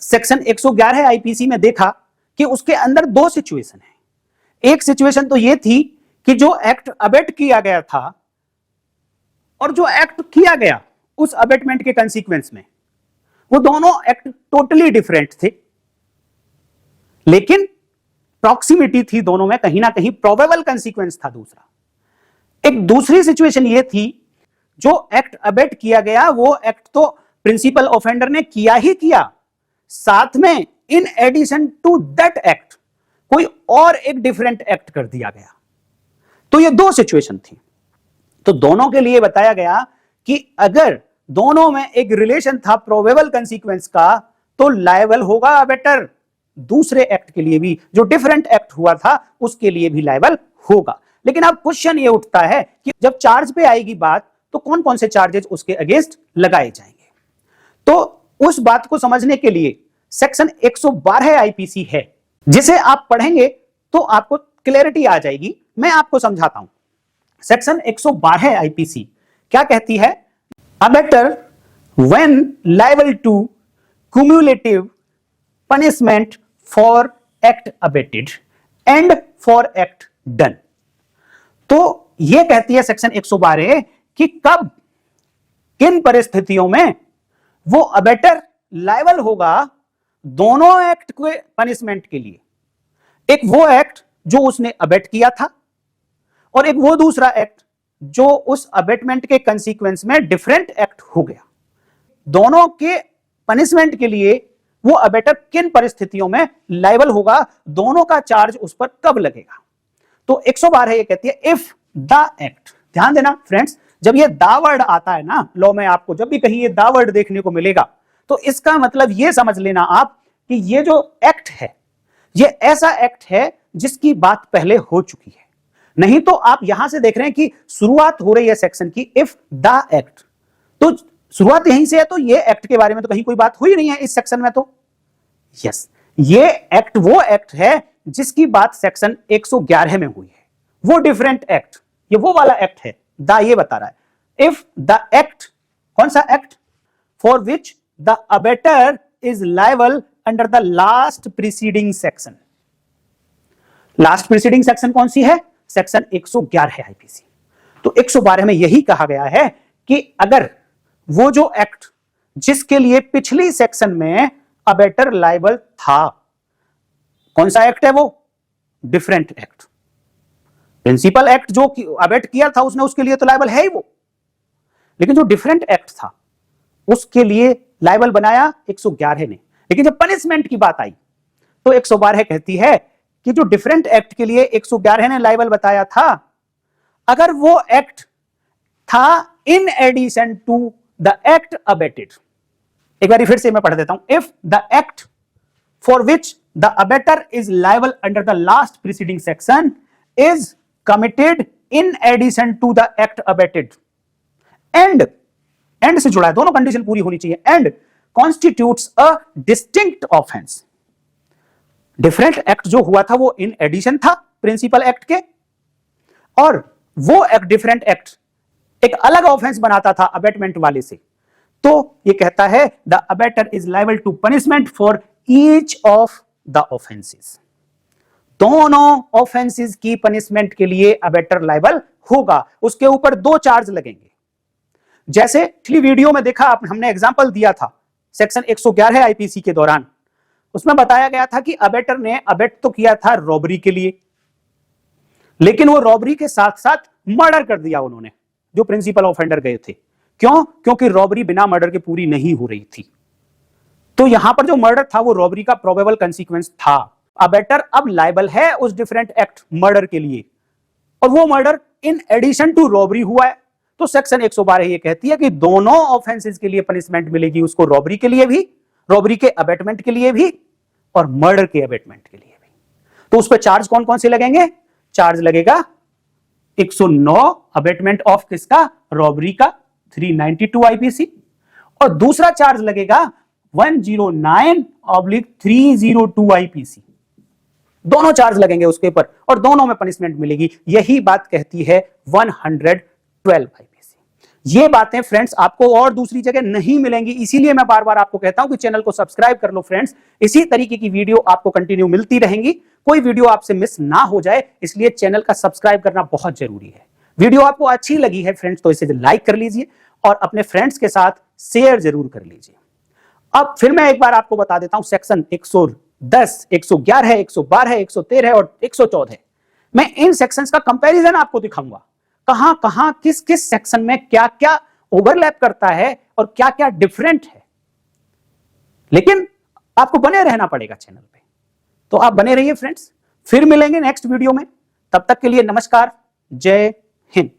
Section 111 IPC में देखा कि उसके अंदर दो सिचुएशन है। एक सिचुएशन तो ये थी कि जो एक्ट अबेट किया गया था और जो एक्ट किया गया उस अबेटमेंट के कंसीक्वेंस में, वो दोनों एक्ट टोटली डिफरेंट थे, लेकिन प्रॉक्सिमिटी थी दोनों में, कहीं ना कहीं प्रोबेबल कंसीक्वेंस था दूसरा। एक दूसरी सिचुएशन ये थी, जो एक्ट अबेट किया गया वो एक्ट तो प्रिंसिपल ऑफेंडर ने किया ही किया, साथ में in addition to that act कोई और एक डिफरेंट एक्ट कर दिया गया। तो ये दो सिचुएशन थी। तो दोनों के लिए बताया गया कि अगर दोनों में एक रिलेशन था प्रोबेबल कंसीक्वेंस का, तो लायबल होगा अबेटर दूसरे एक्ट के लिए भी, जो डिफरेंट एक्ट हुआ था उसके लिए भी लायबल होगा। लेकिन अब क्वेश्चन ये उठता है कि जब चार्ज पे आएगी बात, तो कौन कौन से चार्जेस उसके अगेंस्ट लगाए जाएंगे। तो उस बात को समझने के लिए सेक्शन 112 आईपीसी है, जिसे आप पढ़ेंगे तो आपको क्लैरिटी आ जाएगी। मैं आपको समझाता हूं। सेक्शन 112 आईपीसी क्या कहती है? Abettor when liable to cumulative punishment for act abetted and for act done. तो यह कहती है सेक्शन 112 कि कब, किन परिस्थितियों में वो अबेटर लायबल होगा दोनों एक्ट के पनिशमेंट के लिए। एक वो एक्ट जो उसने अबेट किया था, और एक वो दूसरा एक्ट जो उस अबेटमेंट के कंसीक्वेंस में डिफरेंट एक्ट हो गया। दोनों के पनिशमेंट के लिए वो अबेटर किन परिस्थितियों में लायबल होगा, दोनों का चार्ज उस पर कब लगेगा। तो 112 ये कहती है इफ द एक्ट, ध्यान देना फ्रेंड्स, जब ये दा वर्ड आता है ना लॉ में, आपको जब भी कहीं ये दा वर्ड देखने को मिलेगा, तो इसका मतलब ये समझ लेना आप कि ये जो एक्ट है ये ऐसा एक्ट है जिसकी बात पहले हो चुकी है। नहीं तो आप यहां से देख रहे हैं कि शुरुआत हो रही है सेक्शन की इफ द एक्ट, तो शुरुआत यहीं से है, तो ये एक्ट के बारे में तो कहीं कोई बात हुई नहीं है इस सेक्शन में। तो यस, ये एक्ट वो एक्ट है जिसकी बात सेक्शन 111 में हुई है, वो डिफरेंट एक्ट, ये वो वाला एक्ट है। द ये बता रहा है इफ द एक्ट, कौन सा act? For which the abettor is liable under the last preceding section. Last preceding section कौन सी है? Section 111 IPC. तो 112 में यही कहा गया है कि अगर वो जो एक्ट जिसके लिए पिछली सेक्शन में अबेटर लायबल था, कौन सा एक्ट है वो? Different act. प्रिंसिपल एक्ट जो अबेट किया था उसने, उसके लिए तो लायबल है ही वो, लेकिन जो डिफरेंट एक्ट था उसके लिए लायबल बनाया 111 ने। लेकिन जब पनिशमेंट की बात आई तो 112 कहती है कि जो डिफरेंट एक्ट के लिए 111 ने लायबल बताया था, अगर वो एक्ट था in addition to the act abetted. एक बार फिर से मैं पढ़ देता हूं। If the act for which the abettor is liable under the last preceding section is committed in addition to the act abetted and से जुड़ा है, दोनों कंडीशन पूरी होनी चाहिए, and constitutes a distinct offence. Different act जो हुआ था वो इन एडिशन था प्रिंसिपल एक्ट के, और वो एक डिफरेंट एक्ट एक अलग ऑफेंस बनाता था अबेटमेंट वाले से। तो ये कहता है the abettor is liable to punishment for each of the offences. दोनों ऑफेंसेस की पनिशमेंट के लिए अबेटर लायबल होगा। उसके ऊपर दो चार्ज लगेंगे। जैसे पिछली वीडियो में देखा, हमने एग्जांपल दिया था सेक्शन 111 आईपीसी के दौरान, उसमें बताया गया था कि अबेटर ने अबेट तो किया था रॉबरी के लिए, लेकिन वो रॉबरी के साथ साथ मर्डर कर दिया उन्होंने, जो प्रिंसिपल ऑफेंडर गए थे। क्यों? क्योंकि रॉबरी बिना मर्डर के पूरी नहीं हो रही थी। तो यहां पर जो मर्डर था वो रॉबरी का प्रोबेबल कंसीक्वेंस था। अबेटर अब लायबल है उस डिफरेंट एक्ट मर्डर के लिए, और वो murder in addition to robbery हुआ है। तो सेक्शन 112 ये कहती है कि दोनों ऑफेंसेस के लिए पनिशमेंट मिलेगी उसको, रॉबरी के लिए भी, रॉबरी के अबेटमेंट के लिए भी, और मर्डर के अबेटमेंट के लिए भी। तो उस पर चार्ज कौन कौन से लगेंगे? चार्ज लगेगा 109 अबेटमेंट ऑफ किसका? रॉबरी का, 392 आईपीसी, और दूसरा चार्ज लगेगा 109/302 आईपीसी। दोनों चार्ज लगेंगे उसके ऊपर, और दोनों में पनिशमेंट मिलेगी। यही बात कहती है 112 आईपीसी। ये बातें फ्रेंड्स आपको और दूसरी जगह नहीं मिलेंगी, इसीलिए मैं बार बार आपको कहता हूं कि चैनल को सब्सक्राइब कर लो फ्रेंड्स। इसी तरीके की वीडियो आपको कंटिन्यू मिलती रहेंगी, कोई वीडियो आपसे मिस ना हो जाए, इसलिए चैनल का सब्सक्राइब करना बहुत जरूरी है। वीडियो आपको अच्छी लगी है फ्रेंड्स तो इसे लाइक कर लीजिए और अपने फ्रेंड्स के साथ शेयर जरूर कर लीजिए। अब फिर मैं एक बार आपको बता देता हूं, सेक्शन 110, 111, 112, 113 और 114, मैं इन सेक्शंस का कंपैरिजन आपको दिखाऊंगा, कहां कहां किस किस सेक्शन में क्या क्या ओवरलैप करता है और क्या क्या डिफरेंट है। लेकिन आपको बने रहना पड़ेगा चैनल पे, तो आप बने रहिए फ्रेंड्स। फिर मिलेंगे नेक्स्ट वीडियो में, तब तक के लिए नमस्कार, जय हिंद।